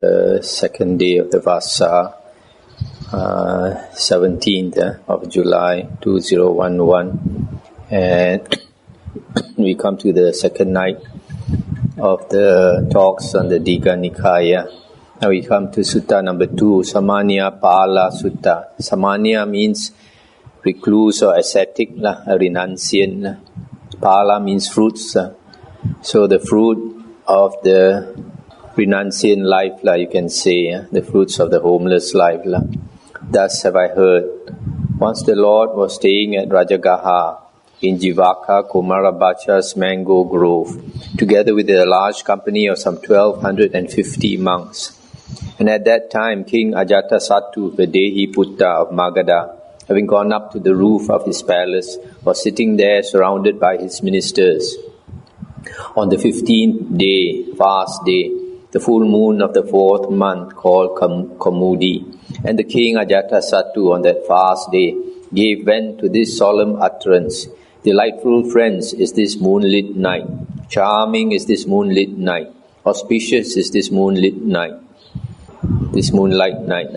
Second day of the Vasa, 17th of July 2011, and we come to the second night of the talks on the Digha Nikaya. Now we come to Sutta number 2, Samannaphala Sutta. Samanna means recluse or ascetic, a renunciant. Phala means fruits. So the fruit of the renunciant life, you can say, the fruits of the homeless life. Thus have I heard. Once the Lord was staying at Rajagaha in Jivaka, Kumarabacha's mango grove, together with a large company of some 1,250 monks. And at that time, King Ajatasattu, the Putta of Magadha, having gone up to the roof of his palace, was sitting there surrounded by his ministers. On the 15th day, fast day, the full moon of the 4th month called Kamudi, and the King Ajatasattu on that fast day gave vent to this solemn utterance: "Delightful, friends, is this moonlit night. Charming is this moonlit night. Auspicious is this moonlit night. This moonlight night.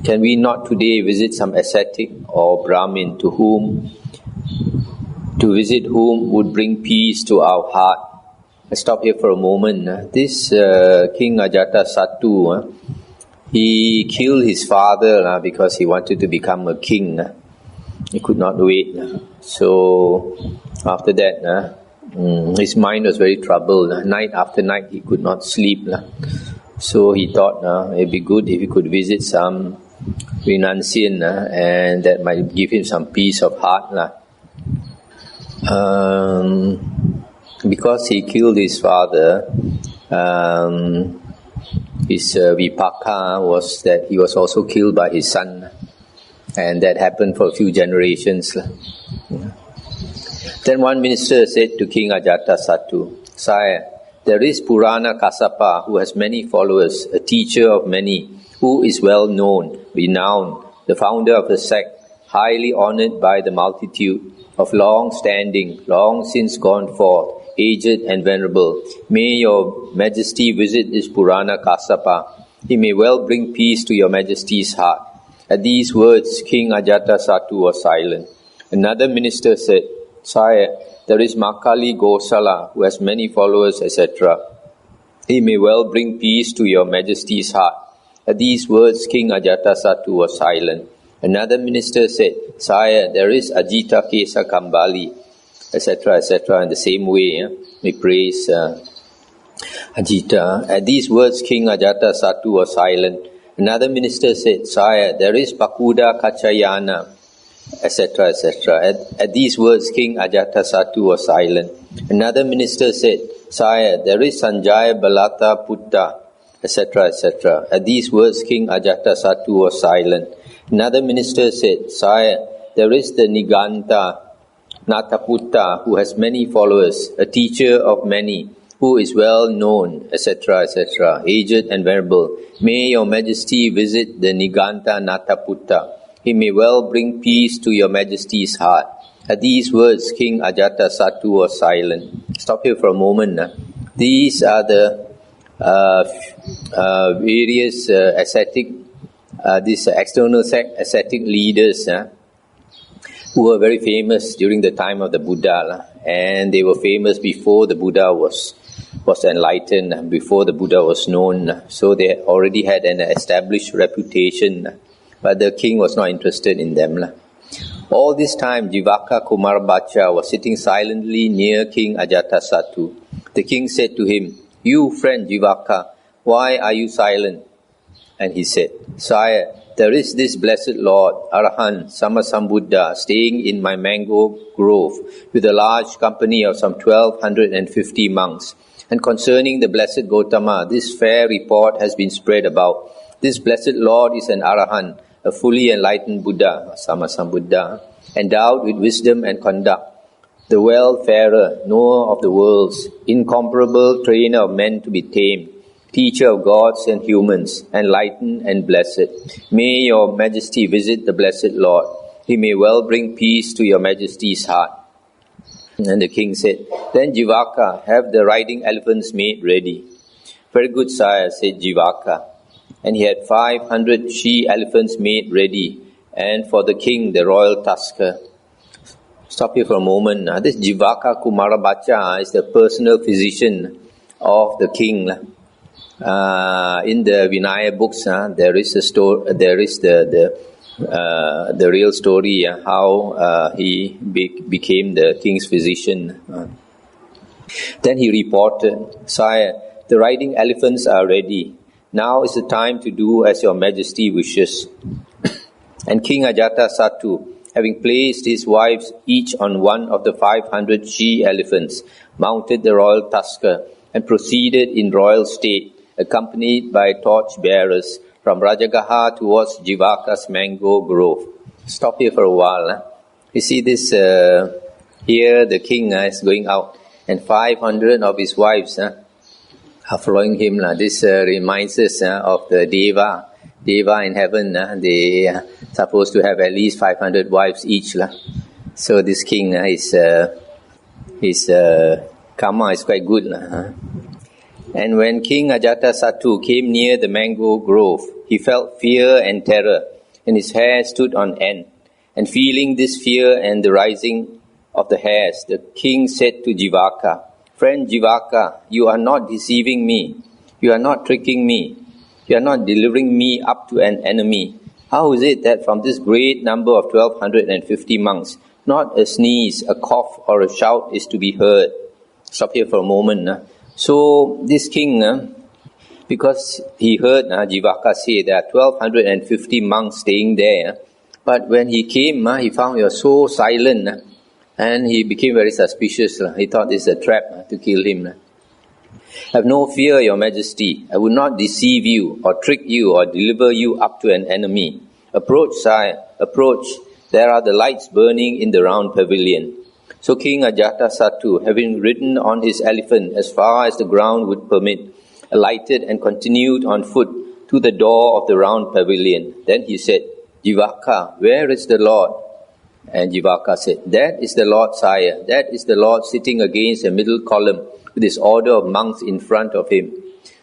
Can we not today visit some ascetic or Brahmin to visit whom would bring peace to our heart?" I stop here for a moment. This King Ajatasattu, he killed his father because he wanted to become a king. He could not wait. So after that, his mind was very troubled. Night after night he could not sleep. So he thought it'd be good if he could visit some renunciant and that might give him some peace of heart. Because he killed his father, his vipaka was that he was also killed by his son, and that happened for a few generations. Then one minister said to King Ajatasattu, "Sire, there is Purana Kassapa who has many followers, a teacher of many, who is well known, renowned, the founder of a sect, highly honored by the multitude, of long standing, long since gone forth, aged and venerable. May your majesty visit this Purana Kassapa. He may well bring peace to your majesty's heart." At these words, King Ajatasattu was silent. Another minister said, "Sire, there is Makkhali Gosala who has many followers, etc. He may well bring peace to your majesty's heart." At these words, King Ajatasattu was silent. Another minister said, "Sire, there is Ajita Kesakambali, etc., etc." In the same way, we praise Ajita. At these words, King Ajatasattu was silent. Another minister said, "Sire, there is Pakudha Kaccayana, etc., etc." At these words, King Ajatasattu was silent. Another minister said, "Sire, there is Sanjaya Belatthaputta, etc., etc." At these words, King Ajatasattu was silent. Another minister said, "Sire, there is the Nigantha Nataputta who has many followers, a teacher of many, who is well known, etc., etc., aged and venerable. May your majesty visit the Nigantha Nataputta. He may well bring peace to your majesty's heart." At these words, King Ajatasattu was silent. Stop here for a moment. These are the various ascetic, these external ascetic leaders who were very famous during the time of the Buddha, and they were famous before the Buddha was enlightened, before the Buddha was known. So they already had an established reputation, but the king was not interested in them. All this time, Jivaka Kumarabacha was sitting silently near King Ajatasattu. The king said to him, "You friend Jivaka, why are you silent?" And he said, "Sire, there is this blessed Lord, Arahant, Sammasambuddha, staying in my mango grove with a large company of some 1,250 monks. And concerning the blessed Gautama, this fair report has been spread about. This blessed Lord is an Arahant, a fully enlightened Buddha, Sammasambuddha, endowed with wisdom and conduct, the well-farer, knower of the worlds, incomparable trainer of men to be tamed, teacher of gods and humans, enlightened and blessed. May your majesty visit the blessed Lord. He may well bring peace to your majesty's heart." And the king said, "Then Jivaka, have the riding elephants made ready." "Very good, sire," said Jivaka. And he had 500 she-elephants made ready, and for the king, the royal tusker. Stop here for a moment. This Jivaka Kumarabacha is the personal physician of the king. In the Vinaya books, there is a story. There is the real story how he became the king's physician. Then he reported, "Sire, the riding elephants are ready. Now is the time to do as your majesty wishes." And King Ajatasattu, having placed his wives each on one of the 500 she-elephants, mounted the royal tusker and proceeded in royal state, accompanied by torch-bearers, from Rajagaha towards Jivaka's mango grove. Stop here for a while. You see this, here the king is going out, and 500 of his wives are following him. This reminds us of the Deva. Deva in heaven, they are supposed to have at least 500 wives each. So this king, his karma is quite good. And when King Ajatasattu came near the mango grove, he felt fear and terror, and his hair stood on end. And feeling this fear and the rising of the hairs, the king said to Jivaka, "Friend Jivaka, you are not deceiving me. You are not tricking me. You are not delivering me up to an enemy. How is it that from this great number of 1,250 monks, not a sneeze, a cough, or a shout is to be heard?" Stop here for a moment. So this king, because he heard Jivaka say there are 1,250 monks staying there, but when he came, he found you are so silent, and he became very suspicious. He thought it's a trap to kill him. "Have no fear, your majesty. I would not deceive you or trick you or deliver you up to an enemy. Approach, sire, approach. There are the lights burning in the round pavilion." So King Ajatasattu, having ridden on his elephant as far as the ground would permit, alighted and continued on foot to the door of the round pavilion. Then he said, "Jivaka, where is the Lord?" And Jivaka said, "That is the Lord, sire. That is the Lord sitting against a middle column with his order of monks in front of him."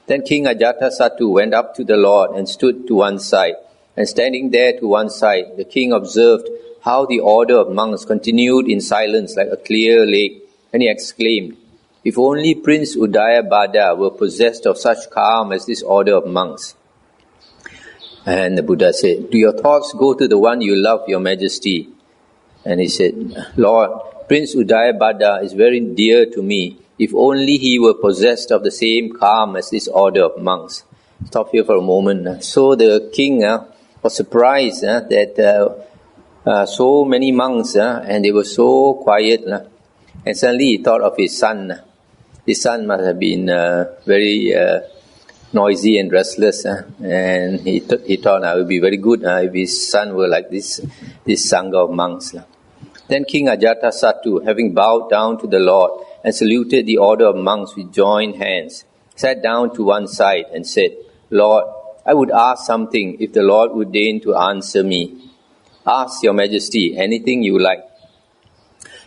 Then King Ajatasattu went up to the Lord and stood to one side. And standing there to one side, the king observed how the order of monks continued in silence like a clear lake, and he exclaimed, "If only Prince Udayabhadra were possessed of such calm as this order of monks." And the Buddha said, "Do your thoughts go to the one you love, your majesty?" And he said, "Lord, Prince Udayabhadra is very dear to me. If only he were possessed of the same calm as this order of monks." Stop here for a moment. So the king was surprised that so many monks and they were so quiet. And suddenly he thought of his son. His son must have been very noisy and restless. And he thought it would be very good if his son were like this Sangha of monks. Then King Ajatasattu, having bowed down to the Lord and saluted the order of monks with joined hands, sat down to one side and said, "Lord, I would ask something if the Lord would deign to answer me." "Ask, your majesty, anything you like."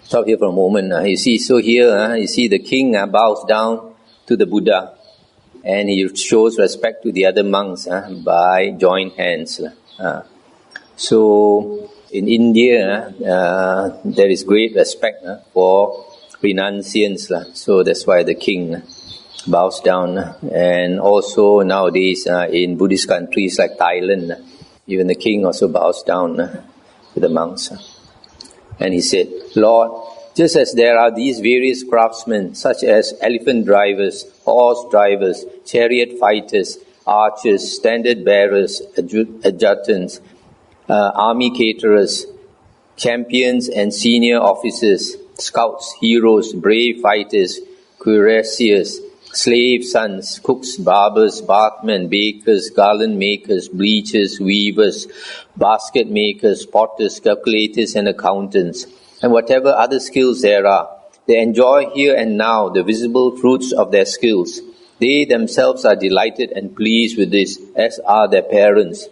Stop here for a moment. You see, so here you see the king bows down to the Buddha, and he shows respect to the other monks by joined hands. So in India, there is great respect for renunciants. So that's why the king bows down. And also nowadays in Buddhist countries like Thailand, even the king also bows down to the monks. And he said, "Lord, just as there are these various craftsmen, such as elephant drivers, horse drivers, chariot fighters, archers, standard bearers, adjutants, army caterers, champions and senior officers, scouts, heroes, brave fighters, cuirassiers, slave sons, cooks, barbers, bathmen, bakers, garland makers, bleachers, weavers, basket makers, potters, calculators and accountants, and whatever other skills there are, they enjoy here and now the visible fruits of their skills. They themselves are delighted and pleased with this, as are their parents,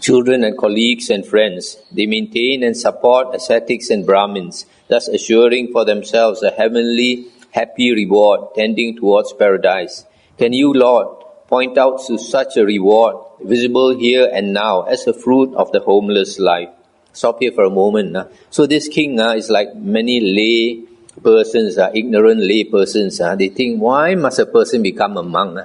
children and colleagues and friends. They maintain and support ascetics and Brahmins, thus assuring for themselves a heavenly, happy reward tending towards paradise. Can you, Lord, point out to such a reward, visible here and now, as a fruit of the homeless life? Stop here for a moment. So this king is like many lay persons, ignorant lay persons. They think, why must a person become a monk?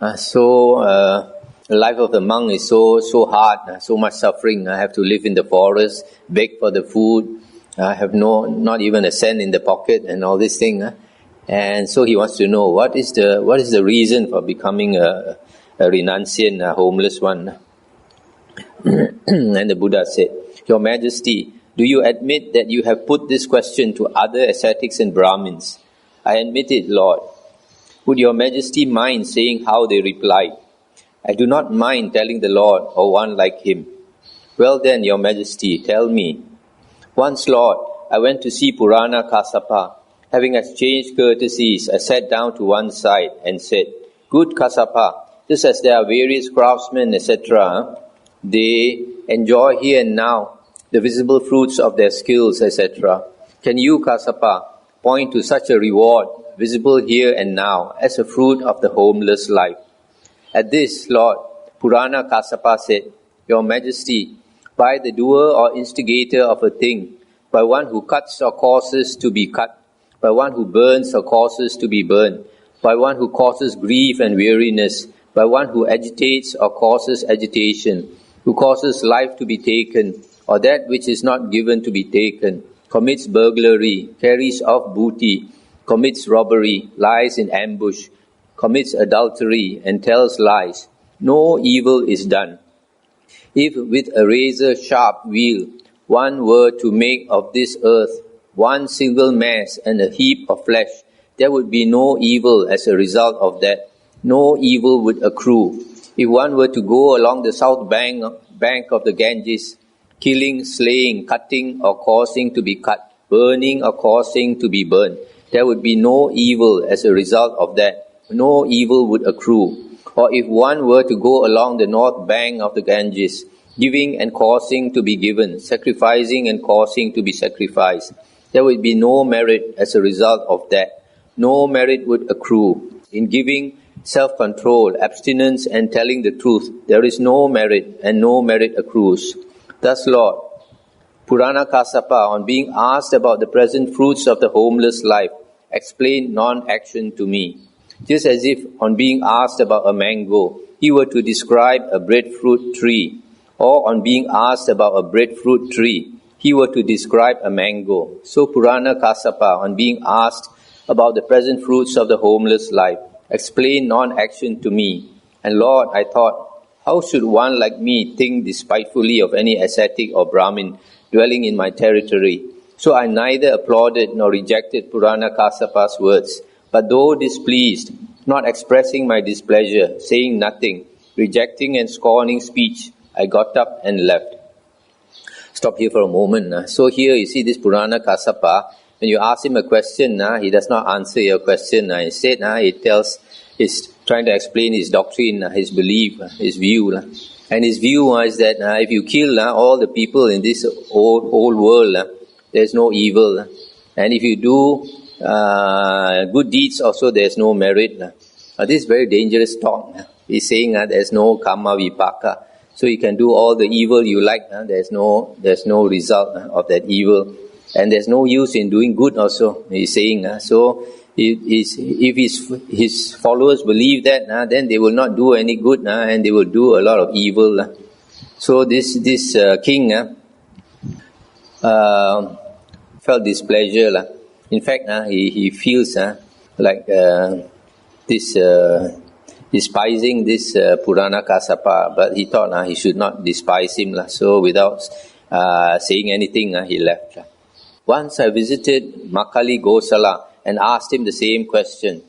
The life of the monk is so hard, so much suffering. I have to live in the forest, beg for the food, I have not even a cent in the pocket, and all this thing. And so he wants to know what is the reason for becoming a renunciant, a homeless one. And the Buddha said, Your Majesty, do you admit that you have put this question to other ascetics and Brahmins? I admit it, Lord. Would Your Majesty mind saying how they replied? I do not mind telling the Lord or one like him. Well then, Your Majesty, tell me. Once, Lord, I went to see Purana Kassapa. Having exchanged courtesies, I sat down to one side and said, Good Kassapa, just as there are various craftsmen, etc., they enjoy here and now the visible fruits of their skills, etc. Can you, Kassapa, point to such a reward, visible here and now, as a fruit of the homeless life? At this, Lord, Purana Kassapa said, Your Majesty, by the doer or instigator of a thing, by one who cuts or causes to be cut, by one who burns or causes to be burned, by one who causes grief and weariness, by one who agitates or causes agitation, who causes life to be taken, or that which is not given to be taken, commits burglary, carries off booty, commits robbery, lies in ambush, commits adultery, and tells lies. No evil is done. If with a razor-sharp wheel one were to make of this earth one single mass and a heap of flesh, there would be no evil as a result of that. No evil would accrue. If one were to go along the south bank of the Ganges, killing, slaying, cutting or causing to be cut, burning or causing to be burned, there would be no evil as a result of that. No evil would accrue. Or if one were to go along the north bank of the Ganges, giving and causing to be given, sacrificing and causing to be sacrificed, there would be no merit as a result of that. No merit would accrue. In giving, self-control, abstinence and telling the truth, there is no merit and no merit accrues. Thus, Lord, Purana Kassapa, on being asked about the present fruits of the homeless life, explained non-action to me. Just as if, on being asked about a mango, he were to describe a breadfruit tree, or on being asked about a breadfruit tree, he were to describe a mango. So Purana Kassapa, on being asked about the present fruits of the homeless life, explained non-action to me. And Lord, I thought, how should one like me think despitefully of any ascetic or Brahmin dwelling in my territory? So I neither applauded nor rejected Purana Kassapa's words, but though displeased, not expressing my displeasure, saying nothing, rejecting and scorning speech, I got up and left. Stop here for a moment. So here you see this Purana Kassapa, when you ask him a question, he does not answer your question. Instead, he's trying to explain his doctrine, his belief, his view. And his view is that if you kill all the people in this whole world, there's no evil. And if you do good deeds also, there's no merit. This is very dangerous talk. He's saying there's no karma vipaka. So you can do all the evil you like. There's no result of that evil. And there's no use in doing good also, he's saying. So if his followers believe that, then they will not do any good, and they will do a lot of evil. So this king felt displeasure. In fact, he feels like despising this Purana Kassapa, but he thought he should not despise him. So without saying anything, he left. Once I visited Makkhali Gosala and asked him the same question.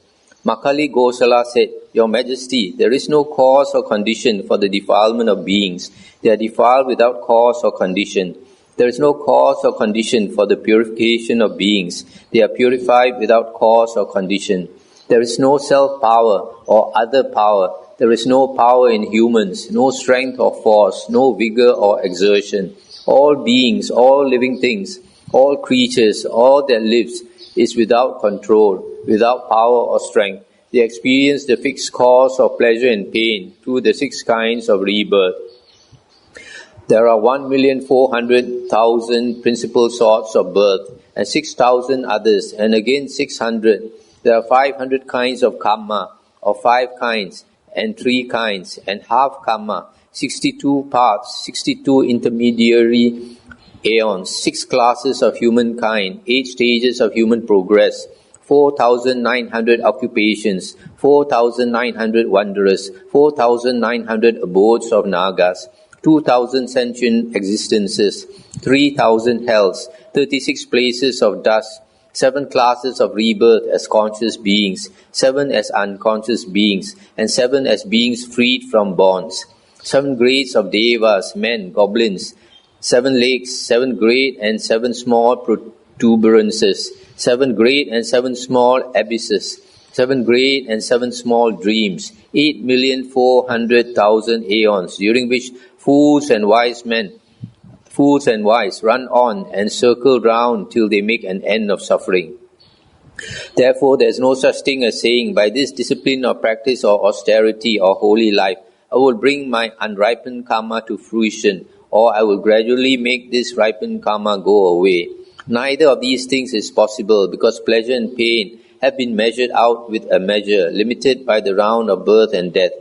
Makkhali Gosala said, Your Majesty, there is no cause or condition for the defilement of beings. They are defiled without cause or condition. There is no cause or condition for the purification of beings. They are purified without cause or condition. There is no self-power or other power. There is no power in humans, no strength or force, no vigor or exertion. All beings, all living things, all creatures, all that lives is without control, without power or strength. They experience the fixed cause of pleasure and pain through the 6 kinds of rebirth. There are 1,400,000 principal sorts of birth and 6,000 others, and again 600. There are 500 kinds of karma, or 5 kinds, and 3 kinds, and half karma, 62 paths, 62 intermediary aeons, 6 classes of humankind, 8 stages of human progress, 4,900 occupations, 4,900 wanderers, 4,900 abodes of nagas, 2,000 sentient existences, 3,000 hells, 36 places of dust, 7 classes of rebirth as conscious beings, 7 as unconscious beings, and 7 as beings freed from bonds, 7 grades of devas, men, goblins, 7 lakes, 7 great and 7 small protuberances, 7 great and 7 small abysses, 7 great and 7 small dreams, 8,400,000 aeons, during which fools and wise run on and circle round till they make an end of suffering. Therefore, there is no such thing as saying, by this discipline or practice or austerity or holy life, I will bring my unripened karma to fruition, or I will gradually make this ripened karma go away. Neither of these things is possible, because pleasure and pain have been measured out with a measure, limited by the round of birth and death.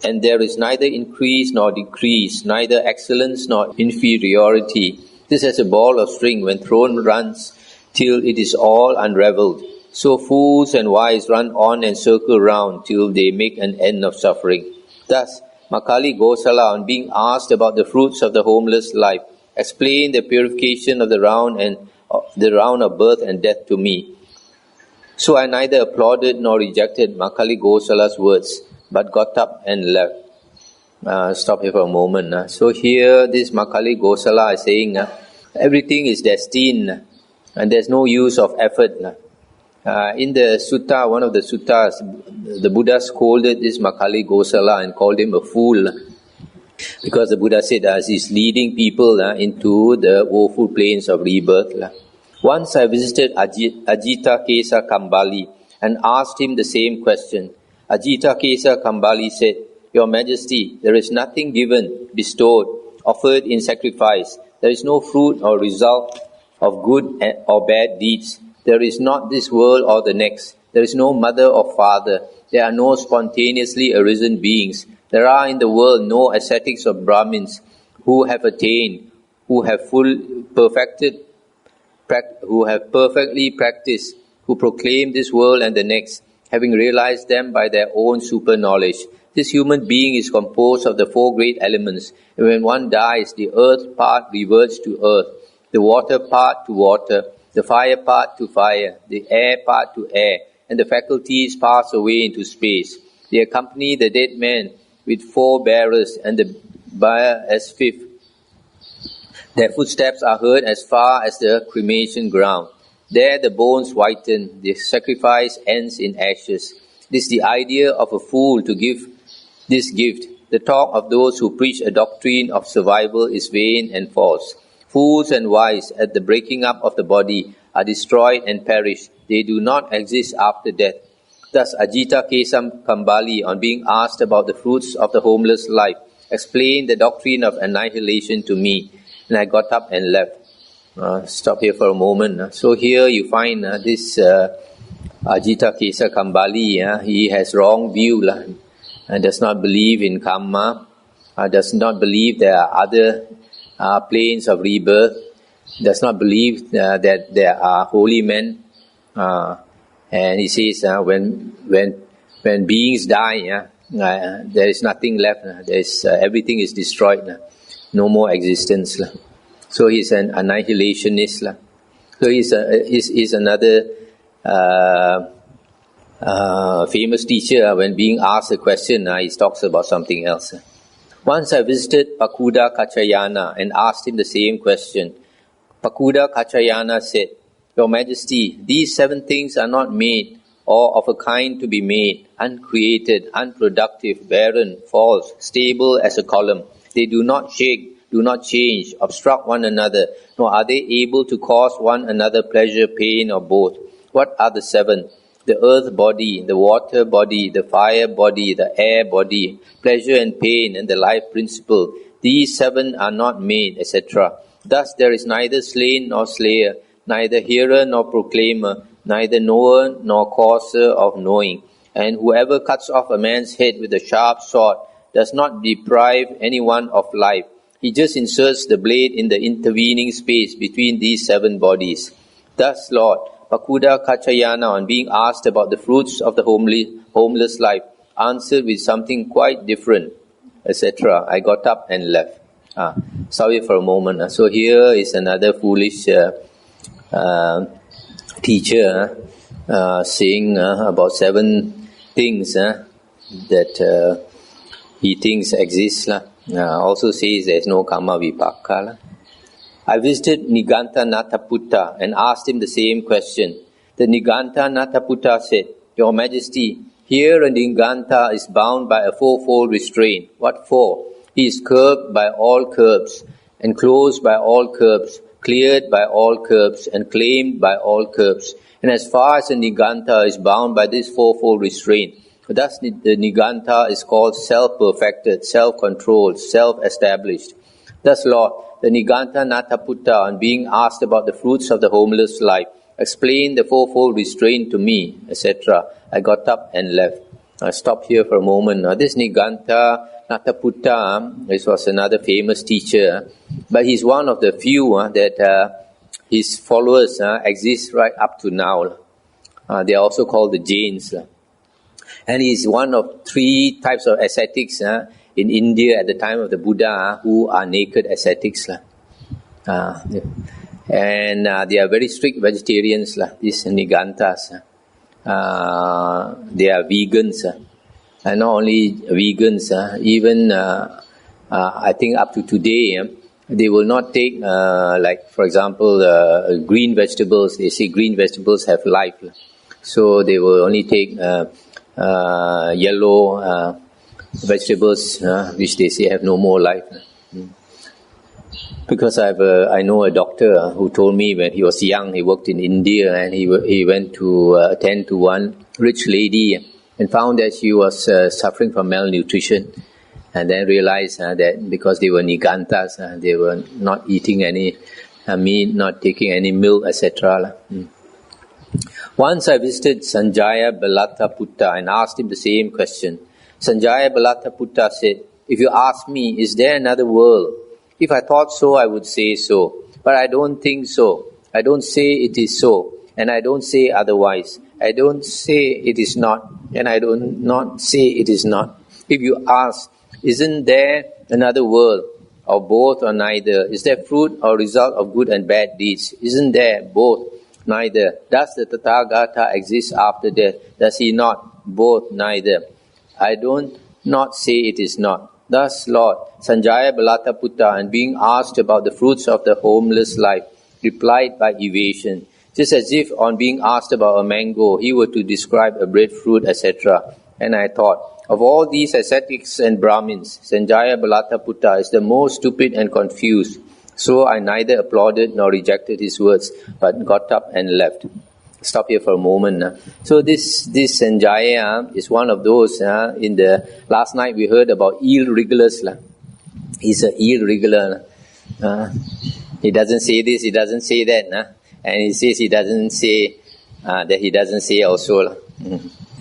And there is neither increase nor decrease, neither excellence nor inferiority. This as a ball of string, when thrown, runs till it is all unravelled. So fools and wise run on and circle round till they make an end of suffering. Thus, Makkhali Gosala, on being asked about the fruits of the homeless life, explained the purification of the round of birth and death to me. So I neither applauded nor rejected Makkhali Gosala's words, but got up and left. Stop here for a moment. So here this Makkhali Gosala is saying, everything is destined and there's no use of effort. In the sutta, one of the suttas, the Buddha scolded this Makkhali Gosala and called him a fool, because the Buddha said he's leading people into the woeful plains of rebirth. Once I visited Ajita Kesakambali and asked him the same question. Ajita Kesakambali said, Your Majesty, there is nothing given, bestowed, offered in sacrifice. There is no fruit or result of good or bad deeds. There is not this world or the next. There is no mother or father. There are no spontaneously arisen beings. There are in the world no ascetics or Brahmins who have attained, who have perfectly practiced, who proclaim this world and the next, having realized them by their own super knowledge. This human being is composed of the 4 great elements, and when one dies, the earth part reverts to earth, the water part to water, the fire part to fire, the air part to air, and the faculties pass away into space. They accompany the dead man with 4 bearers and the bier as 5th. Their footsteps are heard as far as the cremation ground. There the bones whiten, the sacrifice ends in ashes. This is the idea of a fool to give this gift. The talk of those who preach a doctrine of survival is vain and false. Fools and wise at the breaking up of the body are destroyed and perish. They do not exist after death. Thus Ajita Kesakambali, on being asked about the fruits of the homeless life, explained the doctrine of annihilation to me, and I got up and left. Stop here for a moment. So here you find this Ajita Kesakambali, he has wrong view and does not believe in karma, does not believe there are other planes of rebirth, does not believe that there are holy men, and he says when beings die, there is nothing left. Everything is destroyed. No more existence. So he's an annihilationist. So he's another famous teacher. When being asked a question, he talks about something else. Once I visited Pakudha Kaccayana and asked him the same question. Pakudha Kaccayana said, Your Majesty, these 7 things are not made or of a kind to be made, uncreated, unproductive, barren, false, stable as a column. They do not shake, do not change, obstruct one another, nor are they able to cause one another pleasure, pain, or both. What are the 7? the earth body, the water body, the fire body, the air body, pleasure and pain, and the life principle. These 7 are not made, etc. Thus there is neither slain nor slayer, neither hearer nor proclaimer, neither knower nor causer of knowing. And whoever cuts off a man's head with a sharp sword does not deprive anyone of life. He just inserts the blade in the intervening space between these 7 bodies. Thus, Lord, Pakudha Kaccayana, on being asked about the fruits of the homeless life, answered with something quite different, etc. I got up and left. Sorry for a moment. So here is another foolish teacher saying about 7 things that he thinks exist. Also says there is no karma vipaka. I visited Nigantha Nataputta and asked him the same question. The Nigantha Nataputta said, Your Majesty, here a Nigantha is bound by a 4-fold restraint. What for? He is curbed by all curbs, enclosed by all curbs, cleared by all curbs, and claimed by all curbs. And as far as a Nigantha is bound by this 4-fold restraint, thus the Nigantha is called self-perfected, self-controlled, self-established. Thus, Lord, the Nigantha Nataputta, on being asked about the fruits of the homeless life, explained the 4-fold restraint to me, etc. I got up and left. I stopped here for a moment. This Nigantha Nataputta, this was another famous teacher, but he's one of the few that his followers exist right up to now. They are also called the Jains. And he's one of 3 types of ascetics in India at the time of the Buddha who are naked ascetics. And they are very strict vegetarians, these Niganthas. They are vegans. And not only vegans, even I think up to today, they will not take, like for example, green vegetables. They say green vegetables have life. So they will only take yellow vegetables, which they say have no more life. Because I know a doctor who told me when he was young, he worked in India, and he went to attend to one rich lady and found that she was suffering from malnutrition, and then realized that because they were Niganthas, they were not eating any meat, not taking any milk, etc. Once I visited Sanjaya Belatthaputta and asked him the same question. Sanjaya Belatthaputta said, If you ask me, is there another world? If I thought so, I would say so. But I don't think so. I don't say it is so. And I don't say otherwise. I don't say it is not. And I do not say it is not. If you ask, isn't there another world? Or both or neither? Is there fruit or result of good and bad deeds? Isn't there both? Neither. Does the Tathagata exist after death? Does he not? Both, neither. I don't not say it is not. Thus, Lord, Sanjaya Belatthaputta, and being asked about the fruits of the homeless life, replied by evasion, just as if on being asked about a mango, he were to describe a breadfruit, etc. And I thought, of all these ascetics and Brahmins, Sanjaya Belatthaputta is the most stupid and confused. So I neither applauded nor rejected his words, but got up and left. Stop here for a moment. So this Sanjaya is one of those. In the last night we heard about eel wrigglers. He's an eel wriggler. He doesn't say this, he doesn't say that, and he says he doesn't say that he doesn't say also.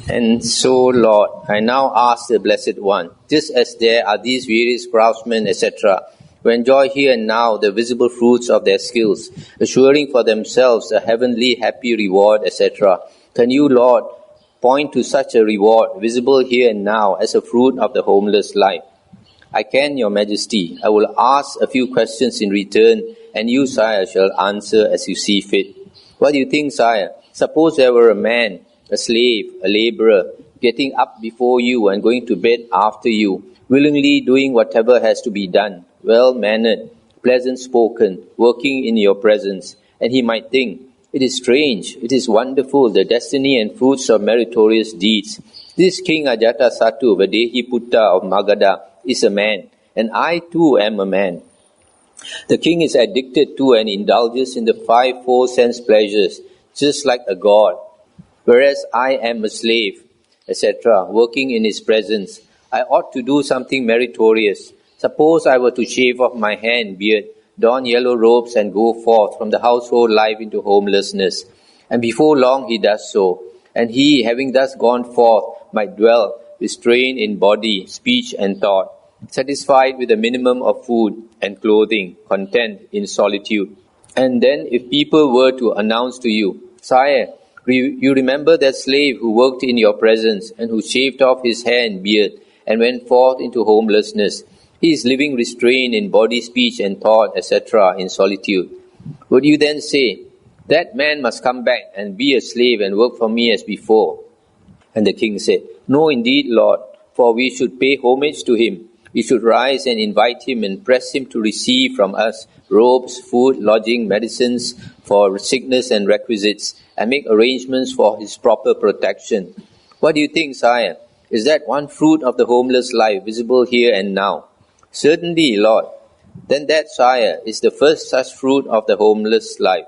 And so, Lord, I now ask the Blessed One, just as there are these various craftsmen, etc., who enjoy here and now the visible fruits of their skills, assuring for themselves a heavenly happy reward, etc. Can you, Lord, point to such a reward, visible here and now, as a fruit of the homeless life? I can, Your Majesty. I will ask a few questions in return, and you, Sire, shall answer as you see fit. What do you think, Sire? Suppose there were a man, a slave, a laborer, getting up before you and going to bed after you, willingly doing whatever has to be done, well-mannered, pleasant-spoken, working in your presence, and he might think, it is strange, it is wonderful, the destiny and fruits of meritorious deeds. This King Ajatasattu, Putta of Magadha, is a man, and I too am a man. The king is addicted to and indulges in the 5 sense pleasures, just like a god. whereas I am a slave, etc., working in his presence. I ought to do something meritorious. Suppose I were to shave off my hair and beard, don yellow robes and go forth from the household life into homelessness. And before long he does so. And he, having thus gone forth, might dwell restrained in body, speech and thought, satisfied with a minimum of food and clothing, content in solitude. And then if people were to announce to you, Sire, you remember that slave who worked in your presence and who shaved off his hair and beard and went forth into homelessness. He is living restrained in body, speech and thought, etc. in solitude. Would you then say, that man must come back and be a slave and work for me as before? And the king said, No, indeed, Lord, for we should pay homage to him. We should rise and invite him and press him to receive from us robes, food, lodging, medicines for sickness and requisites, and make arrangements for his proper protection. What do you think, Sire? Is that one fruit of the homeless life visible here and now? Certainly, Lord. Then that, Sire, is the first such fruit of the homeless life.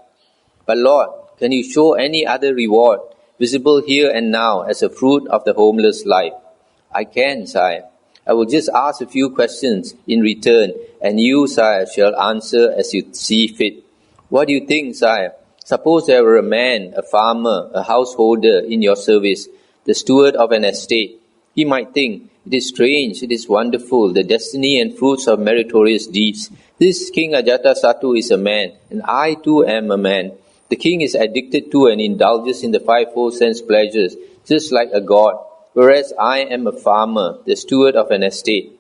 But Lord, can you show any other reward visible here and now as a fruit of the homeless life? I can, Sire. I will just ask a few questions in return, and you, Sire, shall answer as you see fit. What do you think, Sire? Suppose there were a man, a farmer, a householder in your service, the steward of an estate. He might think, it is strange, it is wonderful, the destiny and fruits of meritorious deeds. This King Ajatasattu is a man, and I too am a man. The king is addicted to and indulges in the fivefold sense pleasures, just like a god, whereas I am a farmer, the steward of an estate.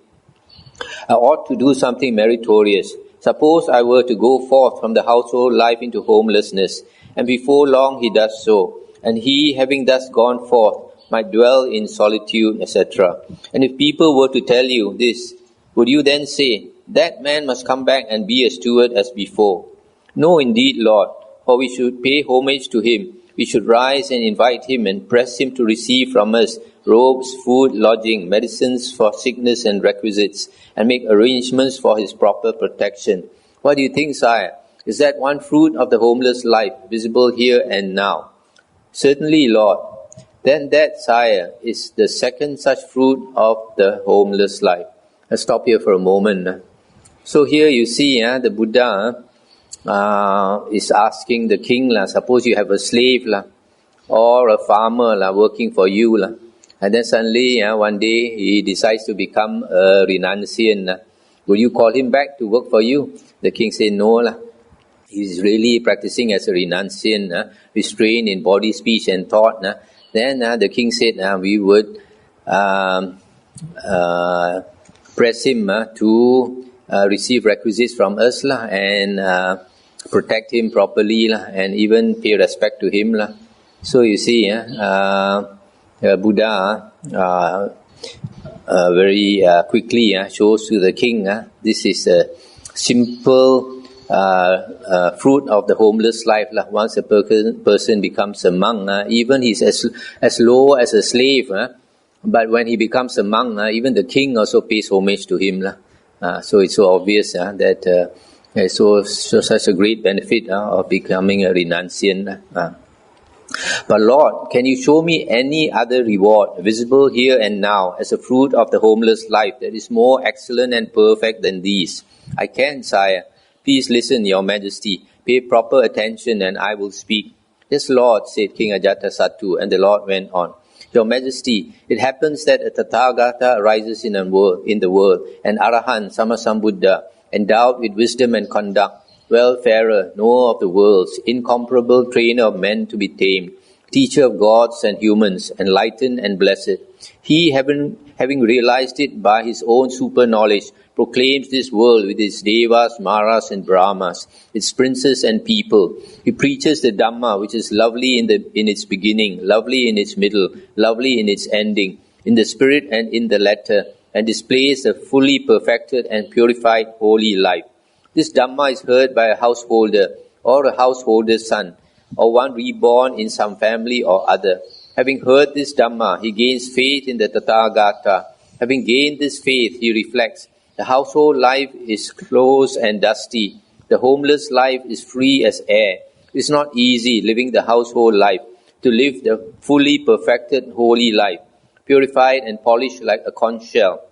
I ought to do something meritorious. Suppose I were to go forth from the household life into homelessness, and before long he does so, and he, having thus gone forth, might dwell in solitude, etc. And if people were to tell you this, would you then say, that man must come back and be a steward as before? No, indeed, Lord, for we should pay homage to him. We should rise and invite him and press him to receive from us robes, food, lodging, medicines for sickness and requisites, and make arrangements for his proper protection. What do you think, Sire? Is that one fruit of the homeless life visible here and now? Certainly, Lord. Then that, Sire, is the second such fruit of the homeless life. Let's stop here for a moment. So here you see the Buddha is asking the king, suppose you have a slave or a farmer working for you, and then suddenly one day he decides to become a renunciant. Will you call him back to work for you? The king said, no. He's really practicing as a renunciant, restrained in body, speech and thought. Then the king said we would press him to receive requisites from us and protect him properly and even pay respect to him. So you see, Buddha very quickly shows to the king this is a simple fruit of the homeless life. Once a person becomes a monk, even he's as low as a slave, but when he becomes a monk, even the king also pays homage to him. So it's so obvious that there's such a great benefit of becoming a renunciant. But Lord, can you show me any other reward visible here and now as a fruit of the homeless life that is more excellent and perfect than these? I can, Sire. Please listen, Your Majesty. Pay proper attention and I will speak. Yes, Lord, said King Ajatasattu, and the Lord went on. Your Majesty, it happens that a Tathagata arises in the world, an Arahant, Sammasambuddha, endowed with wisdom and conduct, wayfarer, knower of the worlds, incomparable trainer of men to be tamed, teacher of gods and humans, enlightened and blessed. He, having realized it by his own super knowledge, proclaims this world with its devas, maras and brahmas, its princes and people. He preaches the Dhamma, which is lovely in its beginning, lovely in its middle, lovely in its ending, in the spirit and in the letter, and displays a fully perfected and purified holy life. This Dhamma is heard by a householder or a householder's son, or one reborn in some family or other. Having heard this Dhamma, he gains faith in the Tathagata. Having gained this faith, he reflects, the household life is close and dusty. The homeless life is free as air. It is not easy living the household life. to live the fully perfected holy life, purified and polished like a conch shell.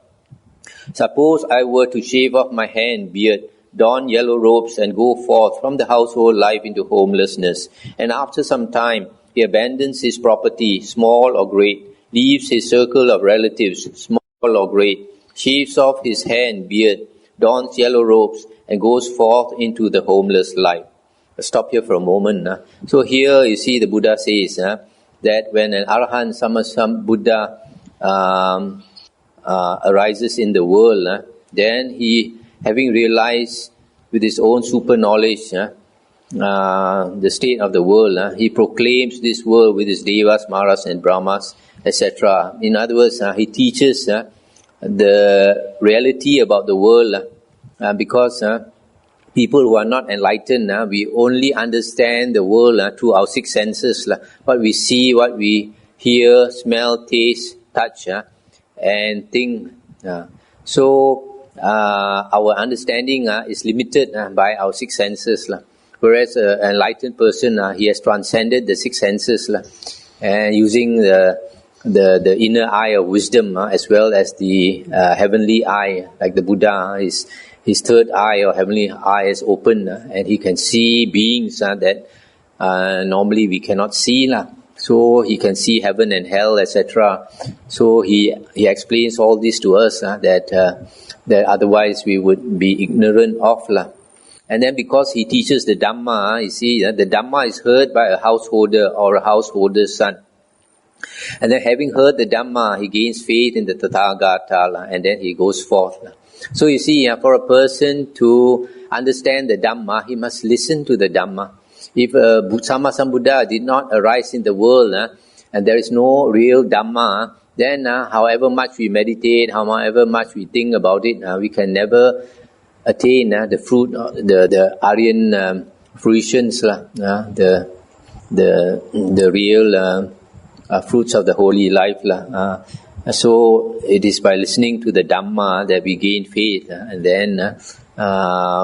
Suppose I were to shave off my hair and beard, don yellow robes and go forth from the household life into homelessness, and after some time he abandons his property, small or great, leaves his circle of relatives, small or great, shaves off his hair and beard, dons yellow robes, and goes forth into the homeless life. Let's stop here for a moment. So here you see the Buddha says that when an Arahant Buddha arises in the world, then he, having realized with his own super knowledge the state of the world, he proclaims this world with his devas, maras and brahmas, etc. In other words, he teaches the reality about the world because people who are not enlightened, we only understand the world through our six senses, what we see, what we hear, smell, taste, touch, and think. So our understanding is limited by our six senses. Whereas an enlightened person, he has transcended the six senses and using the inner eye of wisdom as well as the heavenly eye, like the Buddha, his third eye or heavenly eye is open and he can see beings that normally we cannot see. So he can see heaven and hell, etc. So he explains all this to us that otherwise we would be ignorant of. And then because he teaches the Dhamma, you see, the Dhamma is heard by a householder or a householder's son. And then having heard the Dhamma, he gains faith in the Tathagata, and then he goes forth. So you see, for a person to understand the Dhamma, he must listen to the Dhamma. If Sammasambuddha did not arise in the world, and there is no real Dhamma, then however much we meditate, however much we think about it, we can never attain the fruit, the Aryan fruitions, the real fruits of the holy life. So it is by listening to the Dhamma that we gain faith, and then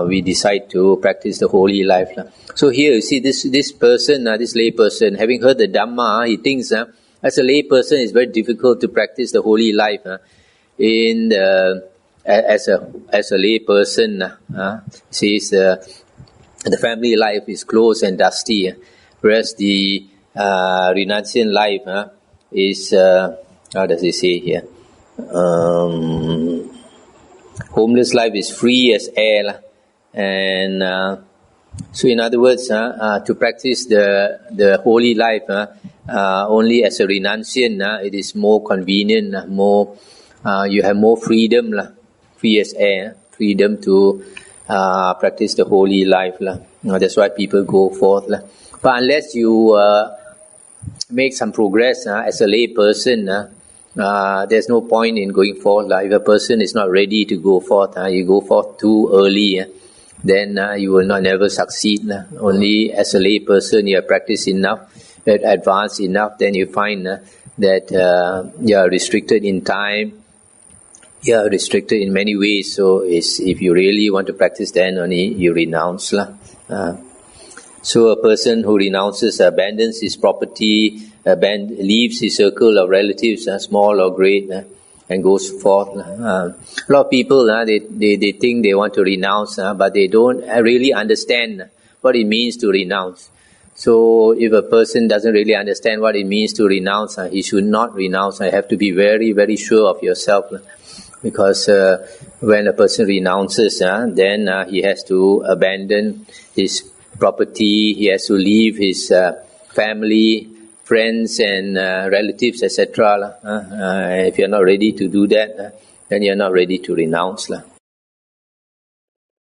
we decide to practice the holy life. So here you see this person, this lay person, having heard the Dhamma, he thinks as a lay person it's very difficult to practice the holy life. As a lay person, says the family life is close and dusty, whereas the renunciation life is how does he say here? Homeless life is free as air, and so in other words, to practice the holy life only as a renunciant, it is more convenient, more you have more freedom, free as air, freedom to practice the holy life. That's why people go forth. But unless you make some progress as a lay person, there's no point in going forth. If a person is not ready to go forth, you go forth too early, then you will never succeed. Only as a lay person you have practiced enough, advanced enough, then you find that you are restricted in time, you are restricted in many ways. So if you really want to practice, then only you renounce. So a person who renounces, abandons his property, leaves his circle of relatives, small or great, and goes forth. A lot of people, they think they want to renounce, but they don't really understand what it means to renounce. So if a person doesn't really understand what it means to renounce, he should not renounce. You have to be very, very sure of yourself. Because when a person renounces, then he has to abandon his property, he has to leave his family, friends and relatives, etc. If you're not ready to do that, then you're not ready to renounce.